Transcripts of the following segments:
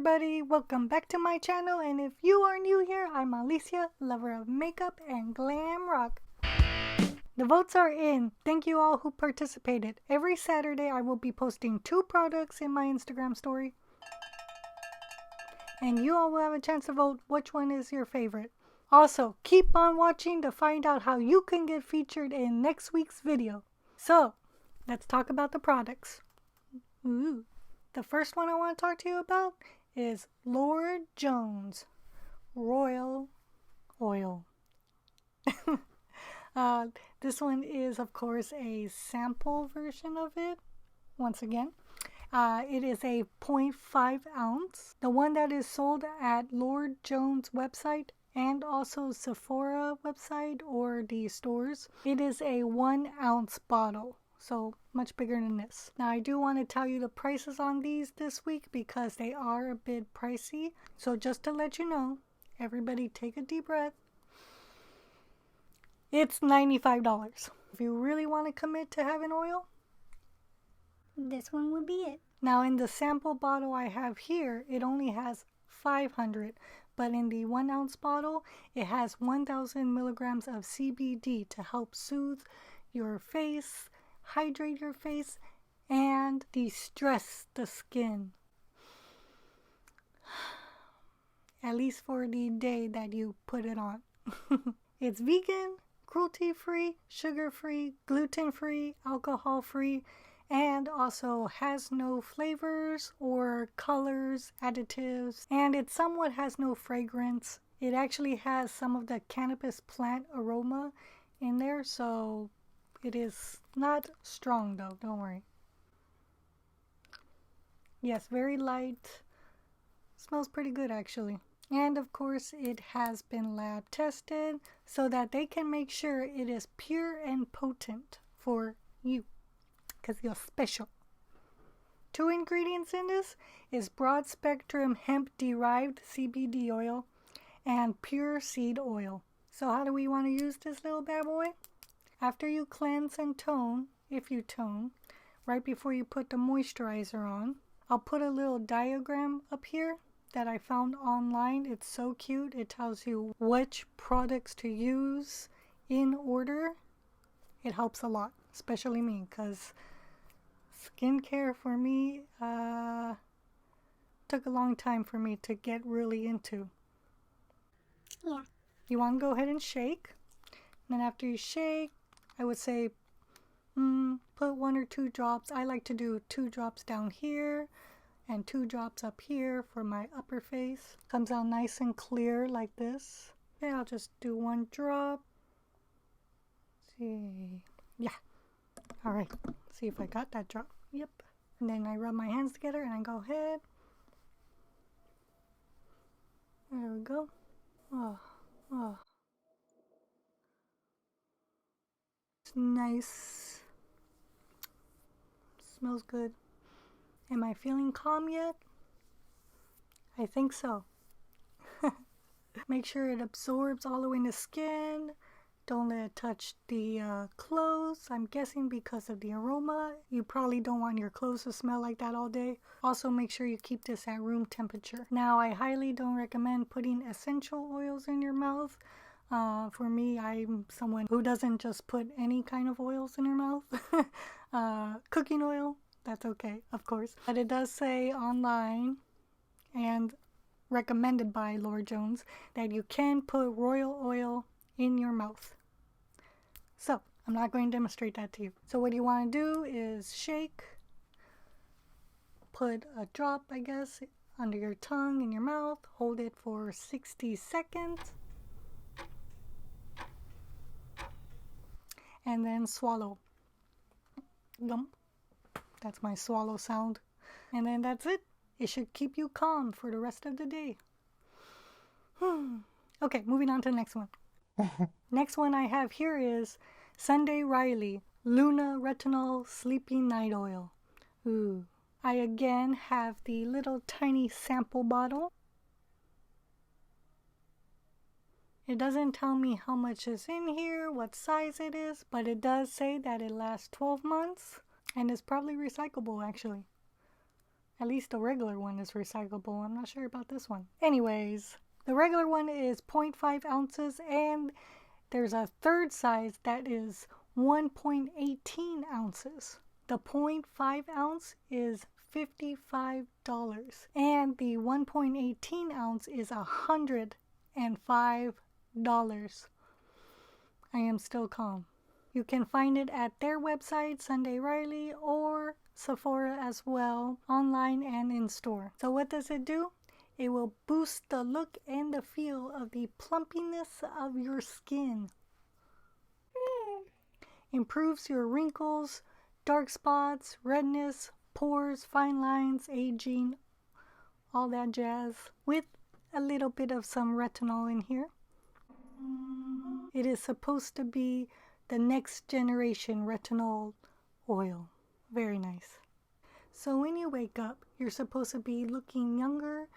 everybody, welcome back to my channel, and if you are new here, I'm Alicia, lover of makeup and glam rock. The votes are in. Thank you all who participated. Every Saturday I will be posting 2 products in my Instagram story, and you all will have a chance to vote which one is your favorite. Also, keep on watching to find out how you can get featured in next week's video. So, let's talk about the products. Ooh. The first one I want to talk to you about is Lord Jones Royal Oil. This one is, of course, a sample version of it. Once again, it is a 0.5 ounce. The one that is sold at Lord Jones website and also Sephora website or the stores. It is a 1 ounce bottle. So much bigger than this. Now I do want to tell you the prices on these this week because they are a bit pricey. So just to let you know, everybody take a deep breath. It's $95. If you really want to commit to having oil, this one would be it. Now in the sample bottle I have here, it only has 500. But in the 1 ounce bottle, it has 1000 milligrams of CBD to help soothe your face, hydrate your face, and de-stress the skin. At least for the day that you put it on. It's vegan, cruelty-free, sugar-free, gluten-free, alcohol-free, and also has no flavors or colors, additives, and it somewhat has no fragrance. It actually has some of the cannabis plant aroma in there, so it is not strong though, don't worry. Yes, very light. Smells pretty good actually. And of course it has been lab tested so that they can make sure it is pure and potent for you. Because you're special. 2 ingredients in this is broad spectrum hemp derived CBD oil and pure seed oil. So how do we want to use this little bad boy? After you cleanse and tone, if you tone, right before you put the moisturizer on, I'll put a little diagram up here that I found online. It's so cute. It tells you which products to use in order. It helps a lot, especially me, because skincare for me took a long time for me to get really into. Yeah. You want to go ahead and shake. And then after you shake, I would say put 1 or 2 drops. I like to do 2 drops down here and 2 drops up here for my upper face. Comes out nice and clear like this. Okay, I'll just do 1 drop. Let's see. Yeah. Alright. See if I got that drop. Yep. And then I rub my hands together and I go ahead. There we go. Oh. It's nice. Smells good. Am I feeling calm yet? I think so. Make sure it absorbs all the way in the skin. Don't let it touch the clothes. I'm guessing because of the aroma. You probably don't want your clothes to smell like that all day. Also make sure you keep this at room temperature. Now I highly don't recommend putting essential oils in your mouth. For me, I'm someone who doesn't just put any kind of oils in her mouth. Cooking oil, that's okay, of course. But it does say online and recommended by Lord Jones that you can put royal oil in your mouth. So, I'm not going to demonstrate that to you. So what you want to do is shake, put a drop, I guess, under your tongue in your mouth, hold it for 60 seconds, and then swallow. Lump. That's my swallow sound. And then that's it. It should keep you calm for the rest of the day. Okay, moving on to the next one. Next one I have here is Sunday Riley Luna Retinol Sleeping Night Oil. Ooh. I again have the little tiny sample bottle. It doesn't tell me how much is in here, what size it is, but it does say that it lasts 12 months and is probably recyclable actually. At least the regular one is recyclable. I'm not sure about this one. Anyways, the regular one is 0.5 ounces, and there's a third size that is 1.18 ounces. The 0.5 ounce is $55, and the 1.18 ounce is $105. I am still calm. You can find it at their website, Sunday Riley, or Sephora as well, online and in store. So what does it do? It will boost the look and the feel of the plumpiness of your skin. Improves your wrinkles, dark spots, redness, pores, fine lines, aging, all that jazz, with a little bit of some retinol in here. It is supposed to be the next generation retinol oil. Very nice. So when you wake up, you're supposed to be looking younger,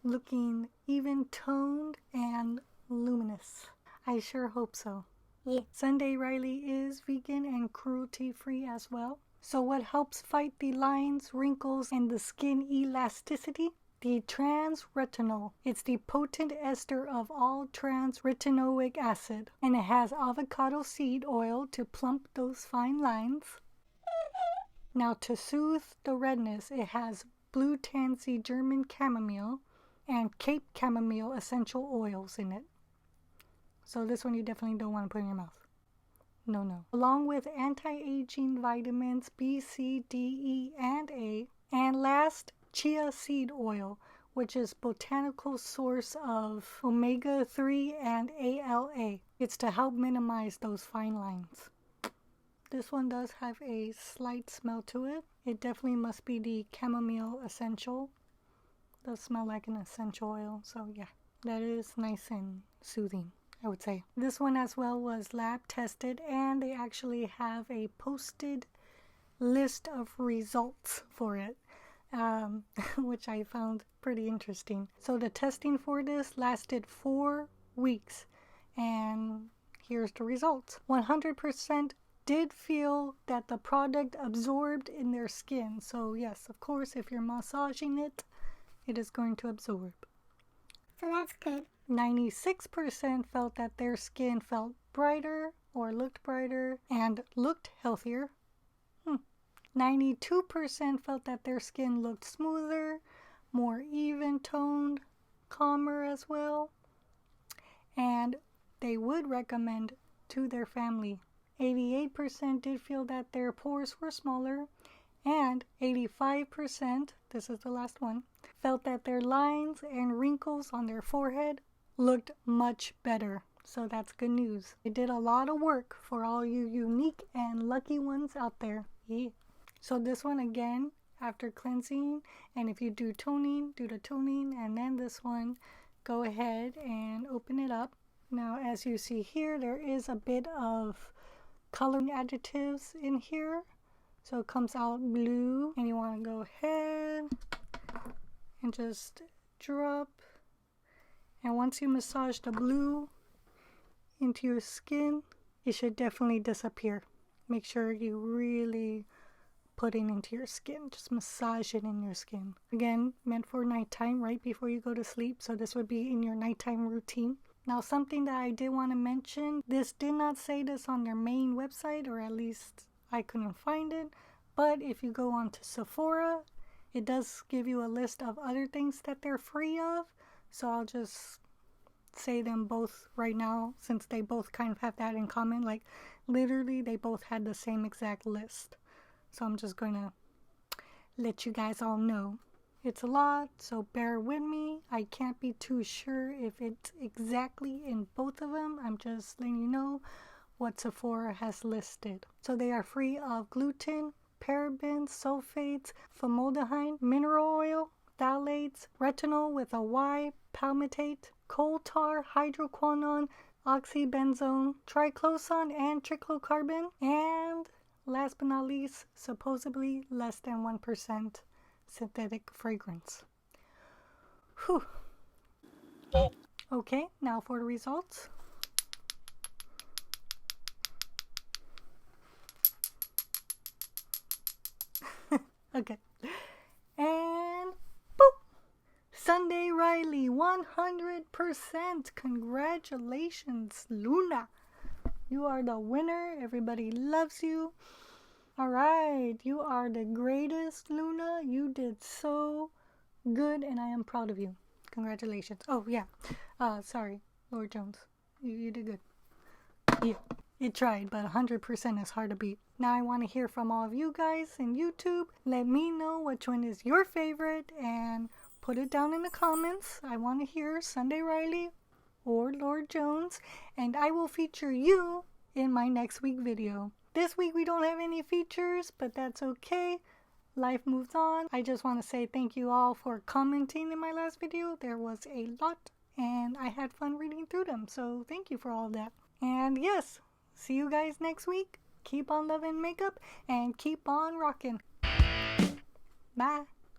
looking even toned and luminous. I sure hope so. Yeah. Sunday Riley is vegan and cruelty free as well. So what helps fight the lines, wrinkles, and the skin elasticity? The trans retinol. It's the potent ester of all trans retinoic acid, and it has avocado seed oil to plump those fine lines. Now to soothe the redness, it has blue tansy German chamomile and Cape chamomile essential oils in it. So this one you definitely don't want to put in your mouth. No. Along with anti-aging vitamins B, C, D, E, and A. And last, chia seed oil, which is botanical source of omega-3 and ALA. It's to help minimize those fine lines. This one does have a slight smell to it. It definitely must be the chamomile essential. It does smell like an essential oil, so yeah. That is nice and soothing, I would say. This one as well was lab tested, and they actually have a posted list of results for it, which I found pretty interesting. So the testing for this lasted 4 weeks, and here's the results. 100% did feel that the product absorbed in their skin. So yes, of course, if you're massaging it, it is going to absorb. So that's good. 96% felt that their skin felt brighter or looked brighter and looked healthier. 92% felt that their skin looked smoother, more even toned, calmer as well. And they would recommend to their family. 88% did feel that their pores were smaller, and 85%, this is the last one, felt that their lines and wrinkles on their forehead looked much better. So that's good news. They did a lot of work for all you unique and lucky ones out there. Yeah. So this one again, after cleansing, and if you do toning, do the toning, and then this one, go ahead and open it up. Now as you see here, there is a bit of coloring additives in here, so it comes out blue, and you want to go ahead and just drop, and once you massage the blue into your skin, it should definitely disappear. Make sure you really put it into your skin, just massage it in your skin. Again, meant for nighttime, right before you go to sleep, so this would be in your nighttime routine. Now something that I did want to mention, this did not say this on their main website, or at least I couldn't find it, but if you go on to Sephora, it does give you a list of other things that they're free of, so I'll just say them both right now since they both kind of have that in common. Like literally they both had the same exact list, so I'm just going to let you guys all know. It's a lot, so bear with me. I can't be too sure if it's exactly in both of them. I'm just letting you know what Sephora has listed. So they are free of gluten, parabens, sulfates, formaldehyde, mineral oil, phthalates, retinol with a Y, palmitate, coal tar, hydroquinone, oxybenzone, triclosan, and triclocarbon, and last but not least, supposedly less than 1% synthetic fragrance. Whew. Okay, now for the results. Okay. And Riley, 100%. Congratulations, Luna. You are the winner. Everybody loves you. All right, you are the greatest, Luna. You did so good, and I am proud of you. Congratulations. Oh, yeah. Sorry, Lord Jones. You did good. Yeah, it tried, but 100% is hard to beat. Now I want to hear from all of you guys in YouTube. Let me know which one is your favorite and put it down in the comments. I want to hear Sunday Riley or Lord Jones, and I will feature you in my next week video. This week we don't have any features, but that's okay. Life moves on. I just want to say thank you all for commenting in my last video. There was a lot, and I had fun reading through them, so thank you for all of that. And yes, see you guys next week. Keep on loving makeup and keep on rocking. Bye.